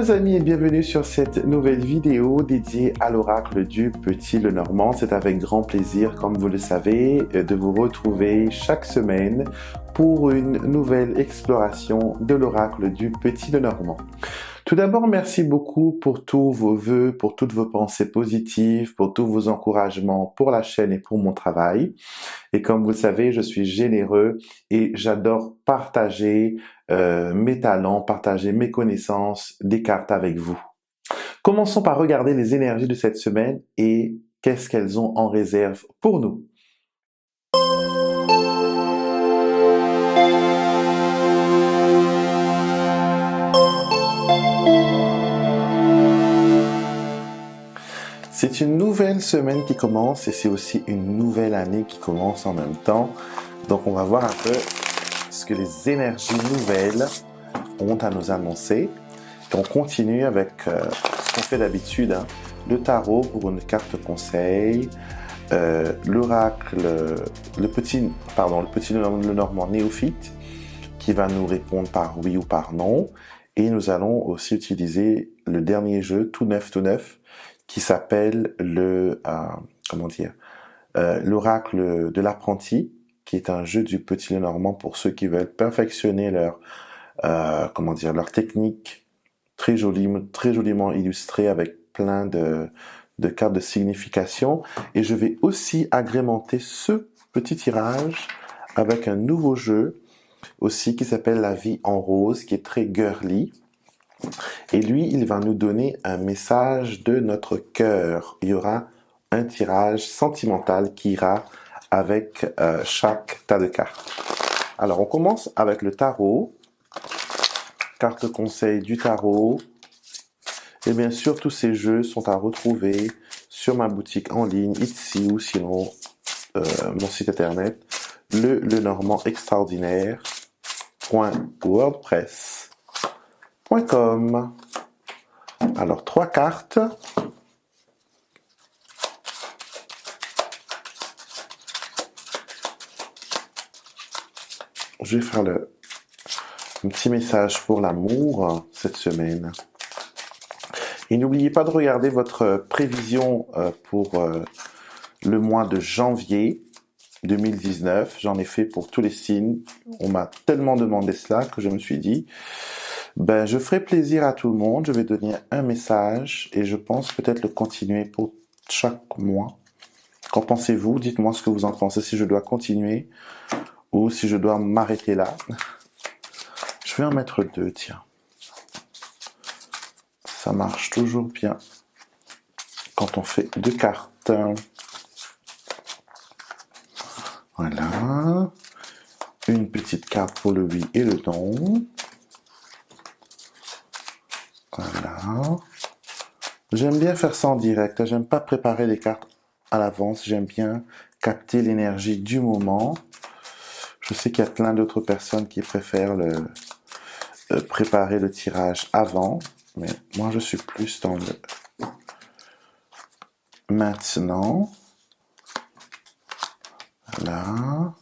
Chers amis et bienvenue sur cette nouvelle vidéo dédiée à l'oracle du Petit Lenormand. C'est avec grand plaisir, comme vous le savez, de vous retrouver chaque semaine pour une nouvelle exploration de l'oracle du Petit Lenormand. Tout d'abord, merci beaucoup pour tous vos vœux, pour toutes vos pensées positives, pour tous vos encouragements pour la chaîne et pour mon travail. Et comme vous le savez, je suis généreux et j'adore partager mes talents, partager mes connaissances des cartes avec vous. Commençons par regarder les énergies de cette semaine et qu'est-ce qu'elles ont en réserve pour nous. C'est une nouvelle semaine qui commence et c'est aussi une nouvelle année qui commence en même temps. Donc on va voir un peu ce que les énergies nouvelles ont à nous annoncer. Et on continue avec ce qu'on fait d'habitude, hein, le tarot pour une carte conseil, l'oracle, le petit Lenormand néophyte qui va nous répondre par oui ou par non. Et nous allons aussi utiliser le dernier jeu tout neuf qui s'appelle l'oracle de l'apprenti, qui est un jeu du Petit Lenormand pour ceux qui veulent perfectionner leur technique très joliment illustrée avec plein de cartes de signification. Et je vais aussi agrémenter ce petit tirage avec un nouveau jeu aussi qui s'appelle La vie en rose, qui est très girly. Et lui, il va nous donner un message de notre cœur. Il y aura un tirage sentimental qui ira avec chaque tas de cartes. Alors, on commence avec le tarot. Carte conseil du tarot. Et bien sûr, tous ces jeux sont à retrouver sur ma boutique en ligne, ici ou sinon mon site internet, lenormandextraordinaire.wordpress.com. Alors, 3 cartes. Je vais faire un petit message pour l'amour cette semaine. Et n'oubliez pas de regarder votre prévision pour le mois de janvier 2019. J'en ai fait pour tous les signes. On m'a tellement demandé cela que je me suis dit, je ferai plaisir à tout le monde. Je vais donner un message et je pense peut-être le continuer pour chaque mois. Qu'en pensez-vous? Dites-moi ce que vous en pensez, si je dois continuer ou si je dois m'arrêter là. Je vais en mettre 2, tiens. Ça marche toujours bien quand on fait 2 cartes. Voilà. Une petite carte pour le oui et le non. Voilà. J'aime bien faire ça en direct. J'aime pas préparer les cartes à l'avance. J'aime bien capter l'énergie du moment. Je sais qu'il y a plein d'autres personnes qui préfèrent préparer le tirage avant. Mais moi, je suis plus dans le maintenant. Voilà.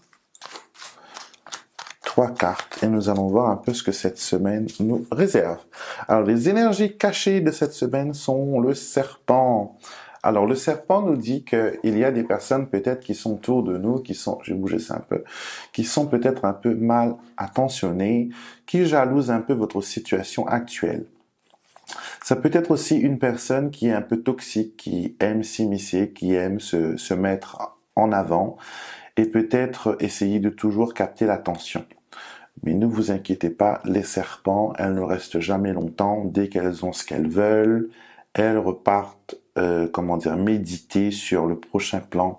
3 cartes. Et nous allons voir un peu ce que cette semaine nous réserve. Alors, les énergies cachées de cette semaine sont le serpent. Alors, le serpent nous dit qu'il y a des personnes peut-être qui sont autour de nous, je vais bouger ça un peu, qui sont peut-être un peu mal attentionnées, qui jalousent un peu votre situation actuelle. Ça peut être aussi une personne qui est un peu toxique, qui aime s'immiscer, qui aime se mettre en avant et peut-être essayer de toujours capter l'attention. Mais ne vous inquiétez pas, les serpents, elles ne restent jamais longtemps. Dès qu'elles ont ce qu'elles veulent, elles repartent, méditer sur le prochain plan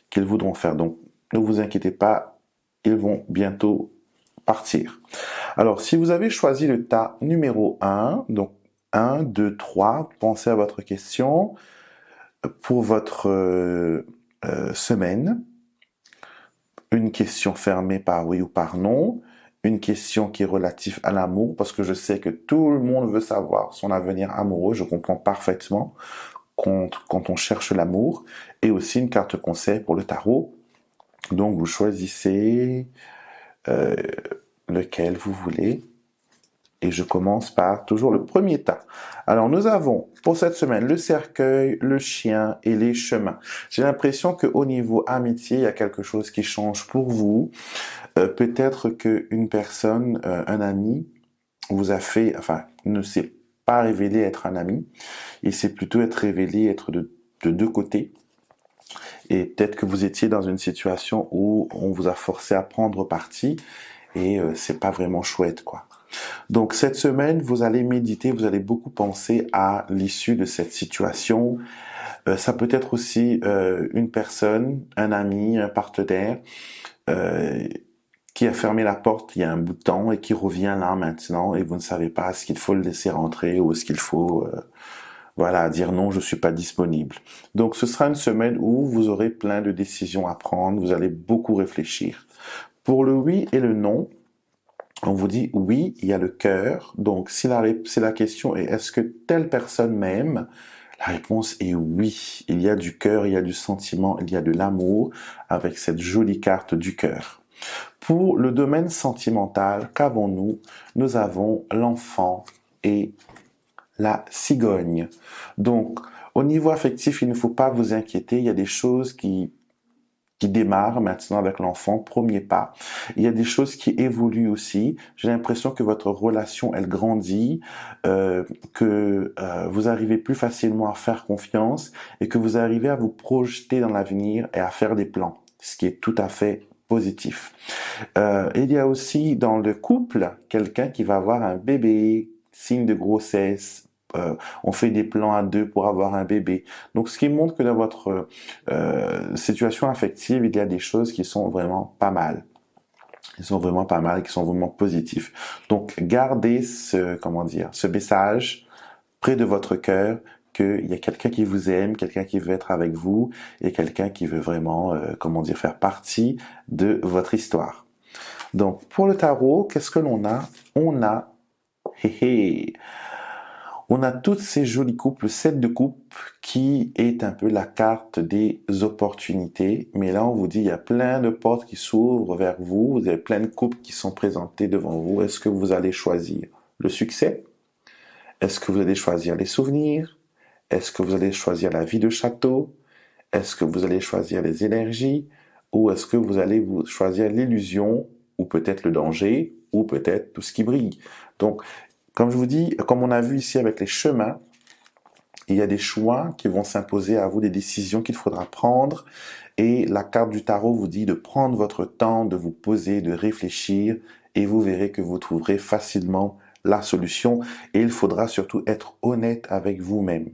qu'ils voudront faire. Donc, ne vous inquiétez pas, ils vont bientôt partir. Alors, si vous avez choisi le tas numéro 1, donc 1, 2, 3, pensez à votre question pour votre semaine. Une question fermée par oui ou par non. Une question qui est relative à l'amour, parce que je sais que tout le monde veut savoir son avenir amoureux. Je comprends parfaitement quand on cherche l'amour. Et aussi une carte conseil pour le tarot. Donc, vous choisissez lequel vous voulez. Et je commence par toujours le premier tas. Alors nous avons pour cette semaine le cercueil, le chien et les chemins. J'ai l'impression qu'au niveau amitié, il y a quelque chose qui change pour vous. Peut-être qu'une personne, un ami, vous a fait, enfin, ne s'est pas révélé être un ami. Il s'est plutôt être révélé être de deux côtés. Et peut-être que vous étiez dans une situation où on vous a forcé à prendre parti et c'est pas vraiment chouette, quoi. Donc cette semaine, vous allez méditer, vous allez beaucoup penser à l'issue de cette situation. Ça peut être aussi une personne, un ami, un partenaire euh, qui a fermé la porte il y a un bout de temps et qui revient là maintenant et vous ne savez pas est-ce qu'il faut le laisser rentrer ou est-ce qu'il faut voilà, dire non, je suis pas disponible. Donc ce sera une semaine où vous aurez plein de décisions à prendre, vous allez beaucoup réfléchir. Pour le oui et le non, on vous dit oui, il y a le cœur. Donc si la question est est-ce que telle personne m'aime, la réponse est oui. Il y a du cœur, il y a du sentiment, il y a de l'amour avec cette jolie carte du cœur. Pour le domaine sentimental, qu'avons-nous? Nous avons l'enfant et la cigogne. Donc, au niveau affectif, il ne faut pas vous inquiéter. Il y a des choses qui démarrent maintenant avec l'enfant, premier pas. Il y a des choses qui évoluent aussi. J'ai l'impression que votre relation, elle grandit, que vous arrivez plus facilement à faire confiance et que vous arrivez à vous projeter dans l'avenir et à faire des plans, ce qui est tout à fait positif. Il y a aussi dans le couple quelqu'un qui va avoir un bébé, signe de grossesse. On fait des plans à deux pour avoir un bébé. Donc, ce qui montre que dans votre situation affective, il y a des choses qui sont vraiment pas mal. Qui sont vraiment pas mal, qui sont vraiment positifs. Donc, gardez ce message près de votre cœur qu'il y a quelqu'un qui vous aime, quelqu'un qui veut être avec vous et quelqu'un qui veut vraiment, faire partie de votre histoire. Donc, pour le tarot, qu'est-ce que l'on a? On a toutes ces jolis coupes, le 7 de coupe qui est un peu la carte des opportunités. Mais là, on vous dit, il y a plein de portes qui s'ouvrent vers vous. Vous avez plein de coupes qui sont présentées devant vous. Est-ce que vous allez choisir le succès? Est-ce que vous allez choisir les souvenirs? Est-ce que vous allez choisir la vie de château? Est-ce que vous allez choisir les énergies? Ou est-ce que vous allez choisir l'illusion? Ou peut-être le danger? Ou peut-être tout ce qui brille? Donc, comme je vous dis, comme on a vu ici avec les chemins, il y a des choix qui vont s'imposer à vous, des décisions qu'il faudra prendre. Et la carte du tarot vous dit de prendre votre temps, de vous poser, de réfléchir, et vous verrez que vous trouverez facilement la solution. Et il faudra surtout être honnête avec vous-même.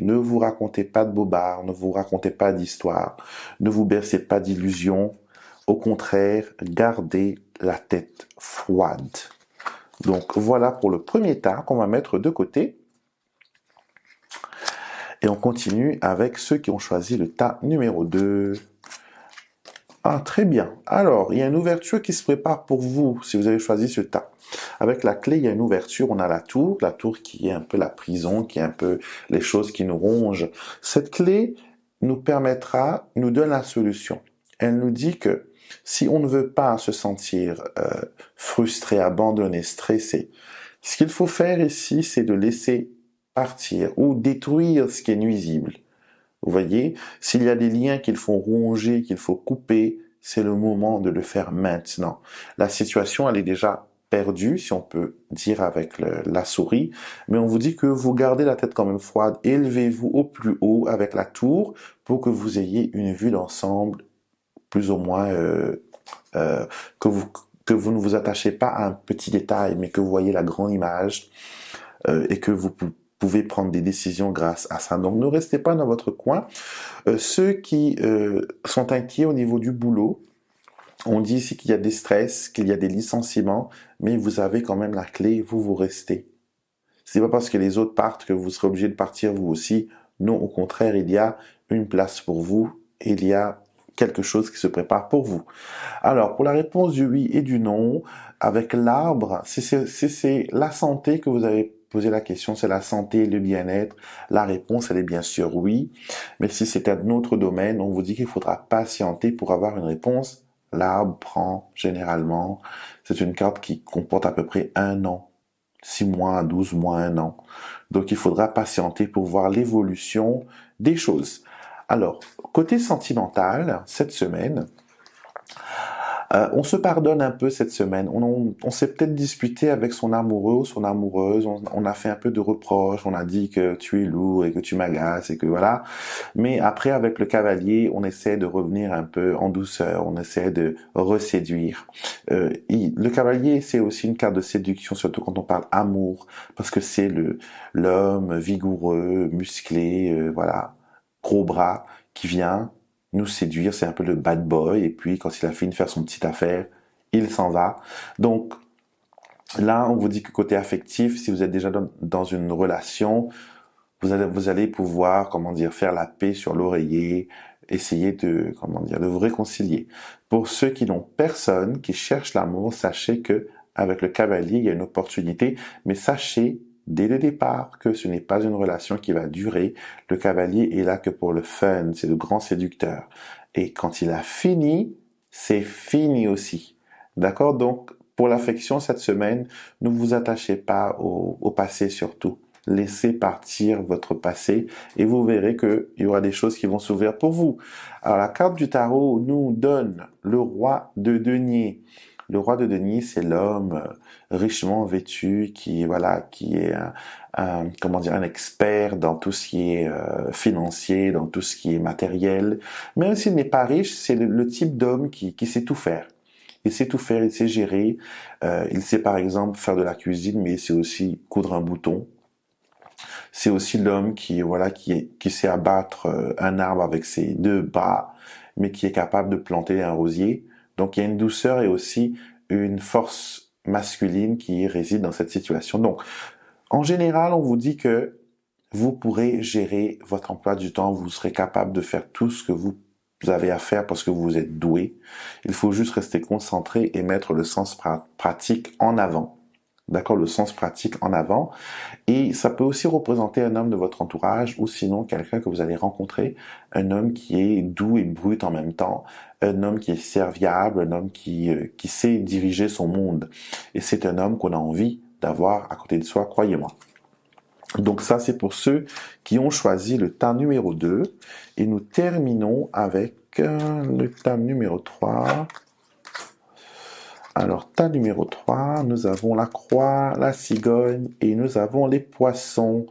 Ne vous racontez pas de bobards, ne vous racontez pas d'histoires, ne vous bercez pas d'illusions. Au contraire, gardez la tête froide. Donc voilà pour le premier tas qu'on va mettre de côté. Et on continue avec ceux qui ont choisi le tas numéro 2. Ah, très bien. Alors, il y a une ouverture qui se prépare pour vous si vous avez choisi ce tas. Avec la clé, il y a une ouverture, on a la tour qui est un peu la prison, qui est un peu les choses qui nous rongent. Cette clé nous donne la solution. Elle nous dit que si on ne veut pas se sentir frustré, abandonné, stressé, ce qu'il faut faire ici, c'est de laisser partir ou détruire ce qui est nuisible. Vous voyez, s'il y a des liens qu'il faut ronger, qu'il faut couper, c'est le moment de le faire maintenant. La situation, elle est déjà perdue, si on peut dire avec la souris, mais on vous dit que vous gardez la tête quand même froide, élevez-vous au plus haut avec la tour pour que vous ayez une vue d'ensemble plus ou moins que vous ne vous attachez pas à un petit détail, mais que vous voyez la grande image et que vous pouvez prendre des décisions grâce à ça. Donc ne restez pas dans votre coin. Ceux qui sont inquiets au niveau du boulot, on dit ici qu'il y a des stress, qu'il y a des licenciements, mais vous avez quand même la clé, vous restez. C'est pas parce que les autres partent que vous serez obligé de partir vous aussi. Non, au contraire, il y a une place pour vous, il y a quelque chose qui se prépare pour vous. Alors, pour la réponse du oui et du non, avec l'arbre, si c'est la santé que vous avez posé la question, c'est la santé et le bien-être, la réponse, elle est bien sûr oui. Mais si c'est un autre domaine, on vous dit qu'il faudra patienter pour avoir une réponse. L'arbre prend généralement, c'est une carte qui comporte à peu près 1 an 6 mois, 12 mois, 1 an. Donc il faudra patienter pour voir l'évolution des choses. Alors, côté sentimental, cette semaine, on se pardonne un peu cette semaine. On s'est peut-être disputé avec son amoureux ou son amoureuse. On a fait un peu de reproches. On a dit que tu es lourd et que tu m'agaces et que voilà. Mais après, avec le cavalier, on essaie de revenir un peu en douceur. On essaie de reséduire. Le cavalier, c'est aussi une carte de séduction, surtout quand on parle amour, parce que c'est l'homme vigoureux, musclé, voilà, gros bras, qui vient nous séduire, c'est un peu le bad boy, et puis quand il a fini de faire son petite affaire, il s'en va. Donc là, on vous dit que côté affectif, si vous êtes déjà dans une relation, vous allez pouvoir, comment dire, faire la paix sur l'oreiller, essayer de, comment dire, de vous réconcilier. Pour ceux qui n'ont personne, qui cherchent l'amour, sachez que avec le cavalier, il y a une opportunité, mais sachez dès le départ que ce n'est pas une relation qui va durer. Le cavalier est là que pour le fun, c'est le grand séducteur. Et quand il a fini, c'est fini aussi. D'accord? Donc, pour l'affection cette semaine, ne vous attachez pas au passé surtout. Laissez partir votre passé et vous verrez qu'il y aura des choses qui vont s'ouvrir pour vous. Alors, la carte du tarot nous donne le roi de denier. Le roi de denier, c'est l'homme richement vêtu qui est comment dire, un expert dans tout ce qui est financier, dans tout ce qui est matériel. Même s'il n'est pas riche, c'est le type d'homme qui sait tout faire. Il sait tout faire, il sait gérer. Il sait par exemple faire de la cuisine, mais il sait aussi coudre un bouton. C'est aussi l'homme qui sait abattre un arbre avec ses 2 bras, mais qui est capable de planter un rosier. Donc il y a une douceur et aussi une force masculine qui réside dans cette situation. Donc en général, on vous dit que vous pourrez gérer votre emploi du temps, vous serez capable de faire tout ce que vous avez à faire parce que vous êtes doué. Il faut juste rester concentré et mettre le sens pratique en avant. D'accord, le sens pratique en avant. Et ça peut aussi représenter un homme de votre entourage ou sinon quelqu'un que vous allez rencontrer, un homme qui est doux et brut en même temps, un homme qui est serviable, un homme qui sait diriger son monde. Et c'est un homme qu'on a envie d'avoir à côté de soi, croyez-moi. Donc ça, c'est pour ceux qui ont choisi le tas numéro 2. Et nous terminons avec le tas numéro 3. Alors, tas numéro 3, nous avons la croix, la cigogne et nous avons les poissons.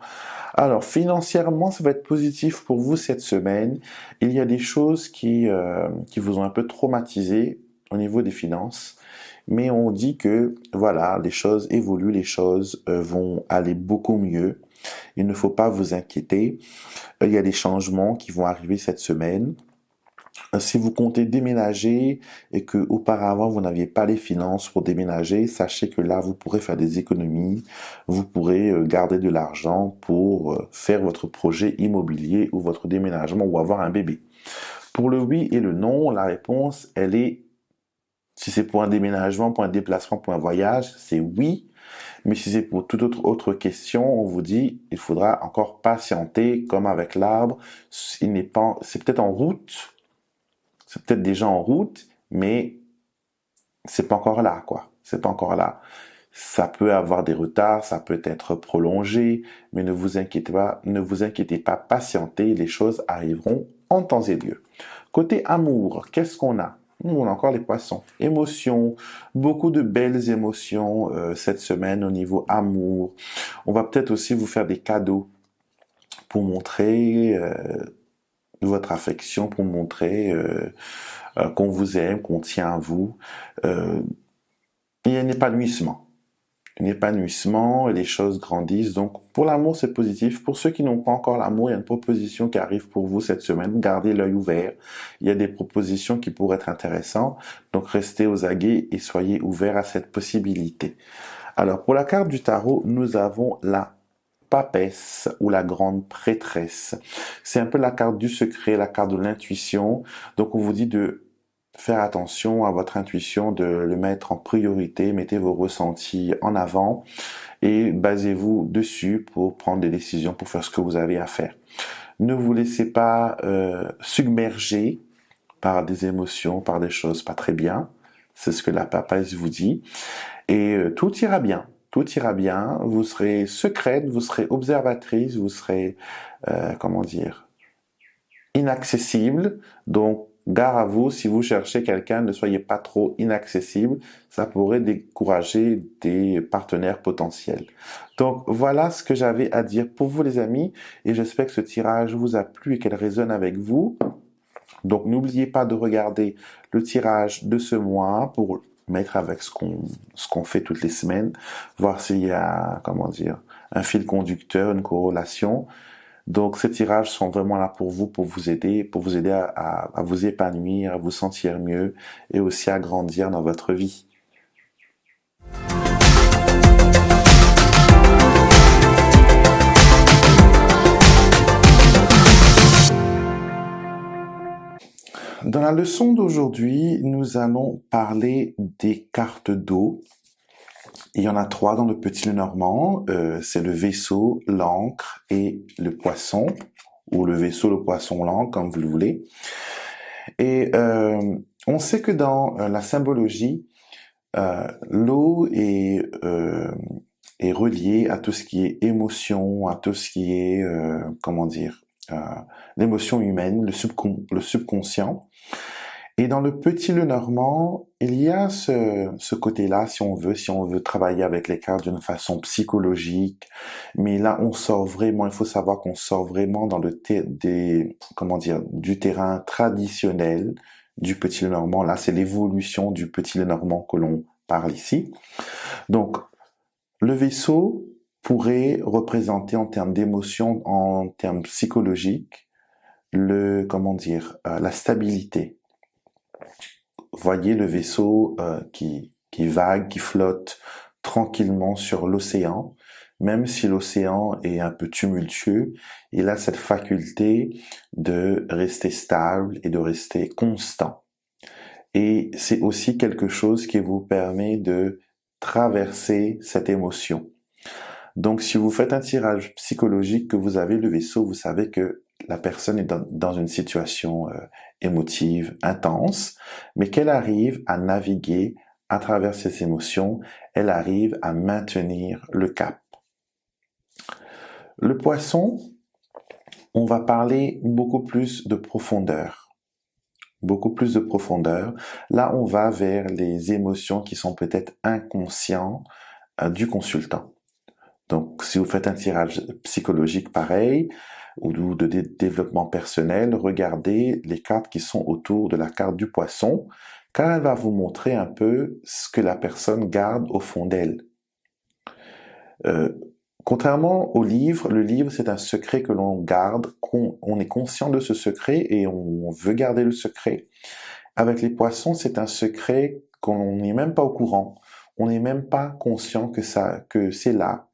Alors, financièrement, ça va être positif pour vous cette semaine. Il y a des choses qui vous ont un peu traumatisé au niveau des finances. Mais on dit que, voilà, les choses évoluent, les choses vont aller beaucoup mieux. Il ne faut pas vous inquiéter. Il y a des changements qui vont arriver cette semaine. Si vous comptez déménager et que auparavant vous n'aviez pas les finances pour déménager, sachez que là vous pourrez faire des économies, vous pourrez garder de l'argent pour faire votre projet immobilier ou votre déménagement ou avoir un bébé. Pour le oui et le non, la réponse elle est, si c'est pour un déménagement, pour un déplacement, pour un voyage, c'est oui. Mais si c'est pour toute autre question, on vous dit, il faudra encore patienter, comme avec l'arbre. C'est peut-être en route. C'est peut-être déjà en route, mais c'est pas encore là, quoi. C'est pas encore là. Ça peut avoir des retards, ça peut être prolongé, mais ne vous inquiétez pas, patientez, les choses arriveront en temps et lieu. Côté amour, qu'est-ce qu'on a? On a encore les poissons. Émotions, beaucoup de belles émotions cette semaine au niveau amour. On va peut-être aussi vous faire des cadeaux pour montrer votre affection, pour montrer qu'on vous aime, qu'on tient à vous. Il y a un épanouissement. Un épanouissement et les choses grandissent. Donc, pour l'amour, c'est positif. Pour ceux qui n'ont pas encore l'amour, il y a une proposition qui arrive pour vous cette semaine. Gardez l'œil ouvert. Il y a des propositions qui pourraient être intéressantes. Donc, restez aux aguets et soyez ouverts à cette possibilité. Alors, pour la carte du tarot, nous avons la papesse ou la grande prêtresse. C'est un peu la carte du secret, la carte de l'intuition. Donc, on vous dit de faire attention à votre intuition, de le mettre en priorité, mettez vos ressentis en avant et basez-vous dessus pour prendre des décisions, pour faire ce que vous avez à faire. Ne vous laissez pas submerger par des émotions, par des choses pas très bien. C'est ce que la papesse vous dit. Et tout ira bien. tout ira bien, vous serez secrète, vous serez observatrice, vous serez, inaccessible. Donc, gare à vous, si vous cherchez quelqu'un, ne soyez pas trop inaccessible. Ça pourrait décourager des partenaires potentiels. Donc, voilà ce que j'avais à dire pour vous, les amis. Et j'espère que ce tirage vous a plu et qu'elle résonne avec vous. Donc, n'oubliez pas de regarder le tirage de ce mois pour mettre avec ce qu'on fait toutes les semaines, voir s'il y a, un fil conducteur, une corrélation. Donc, ces tirages sont vraiment là pour vous aider à vous épanouir, à vous sentir mieux et aussi à grandir dans votre vie. Dans la leçon d'aujourd'hui, nous allons parler des cartes d'eau. Il y en a 3 dans le Petit Lenormand. C'est le vaisseau, l'encre et le poisson, ou le vaisseau, le poisson, l'encre, comme vous le voulez. Et on sait que dans la symbologie, l'eau est reliée à tout ce qui est émotion, à tout ce qui est, l'émotion humaine, le subconscient. Et dans le Petit Lenormand, il y a ce côté-là, si on veut travailler avec les cartes d'une façon psychologique. Mais là, on sort vraiment, il faut savoir qu'on sort vraiment dans du terrain traditionnel du Petit Lenormand. Là, c'est l'évolution du Petit Lenormand que l'on parle ici. Donc, le vaisseau pourrait représenter en termes d'émotion, en termes psychologiques, la stabilité. Voyez le vaisseau qui vague, qui flotte tranquillement sur l'océan. Même si l'océan est un peu tumultueux, il a cette faculté de rester stable et de rester constant. Et c'est aussi quelque chose qui vous permet de traverser cette émotion. Donc, si vous faites un tirage psychologique, que vous avez le vaisseau, vous savez que la personne est dans une situation émotive, intense, mais qu'elle arrive à naviguer à travers ces émotions, elle arrive à maintenir le cap. Le poisson, on va parler beaucoup plus de profondeur. Beaucoup plus de profondeur. Là, on va vers les émotions qui sont peut-être inconscientes du consultant. Donc, si vous faites un tirage psychologique pareil, ou de développement personnel, regardez les cartes qui sont autour de la carte du poisson, car elle va vous montrer un peu ce que la personne garde au fond d'elle. Contrairement au livre, le livre c'est un secret que l'on garde, on est conscient de ce secret et on veut garder le secret. Avec les poissons, c'est un secret qu'on n'est même pas au courant. On n'est même pas conscient que c'est là,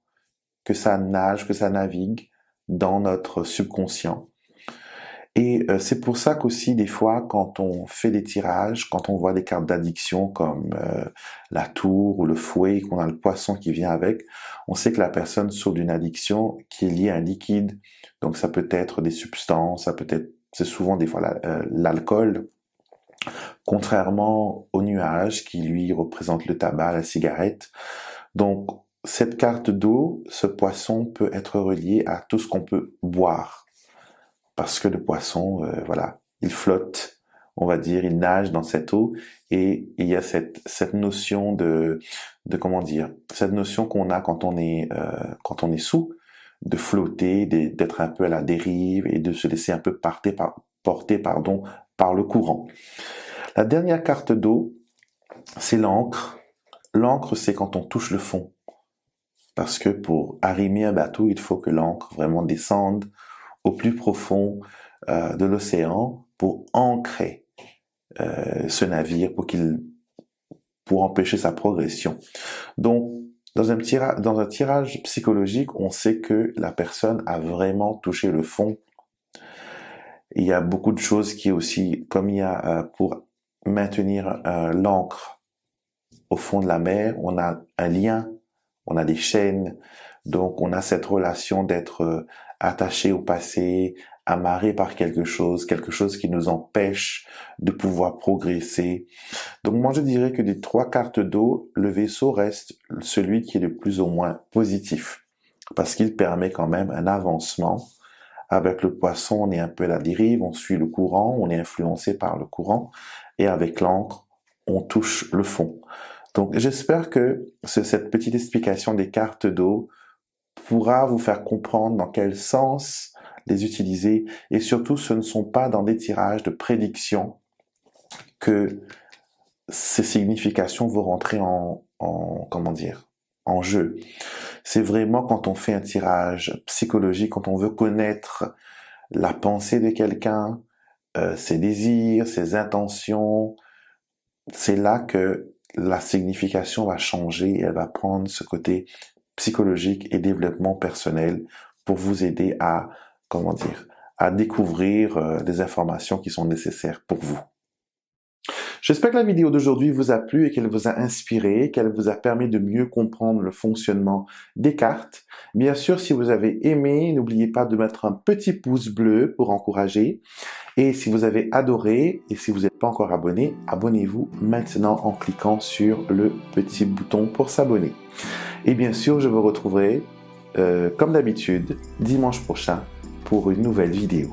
que ça nage, que ça navigue dans notre subconscient. Et c'est pour ça qu'aussi des fois, quand on fait des tirages, quand on voit des cartes d'addiction comme la tour ou le fouet, qu'on a le poisson qui vient avec, on sait que la personne souffre d'une addiction qui est liée à un liquide. Donc ça peut être des substances, c'est souvent des fois l'alcool, contrairement au nuage qui lui représente le tabac, la cigarette. Donc cette carte d'eau, ce poisson peut être relié à tout ce qu'on peut boire. Parce que le poisson, il flotte, on va dire, il nage dans cette eau, et il y a cette notion cette notion qu'on a quand on est sous, de flotter, d'être un peu à la dérive et de se laisser un peu porter par le courant. La dernière carte d'eau, c'est l'encre. L'encre, c'est quand on touche le fond. Parce que pour arrimer un bateau, il faut que l'encre vraiment descende au plus profond de l'océan pour ancrer ce navire, pour empêcher sa progression. Donc, dans un tirage psychologique, on sait que la personne a vraiment touché le fond. Il y a beaucoup de choses qui est aussi, comme il y a pour maintenir l'encre au fond de la mer, on a un lien, on a des chaînes. Donc, on a cette relation d'être attaché au passé, amarré par quelque chose qui nous empêche de pouvoir progresser. Donc, moi, je dirais que des 3 cartes d'eau, le vaisseau reste celui qui est le plus ou moins positif, parce qu'il permet quand même un avancement. Avec le poisson, on est un peu à la dérive, on suit le courant, on est influencé par le courant, et avec l'encre, on touche le fond. Donc, j'espère que cette petite explication des cartes d'eau pourra vous faire comprendre dans quel sens les utiliser, et surtout, ce ne sont pas dans des tirages de prédiction que ces significations vont rentrer en jeu. C'est vraiment quand on fait un tirage psychologique, quand on veut connaître la pensée de quelqu'un, ses désirs, ses intentions, c'est là que la signification va changer et elle va prendre ce côté psychologique et développement personnel pour vous aider à, à découvrir des informations qui sont nécessaires pour vous. J'espère que la vidéo d'aujourd'hui vous a plu et qu'elle vous a inspiré, qu'elle vous a permis de mieux comprendre le fonctionnement des cartes. Bien sûr, si vous avez aimé, n'oubliez pas de mettre un petit pouce bleu pour encourager. Et si vous avez adoré et si vous n'êtes pas encore abonné, abonnez-vous maintenant en cliquant sur le petit bouton pour s'abonner. Et bien sûr, je vous retrouverai, comme d'habitude, dimanche prochain pour une nouvelle vidéo.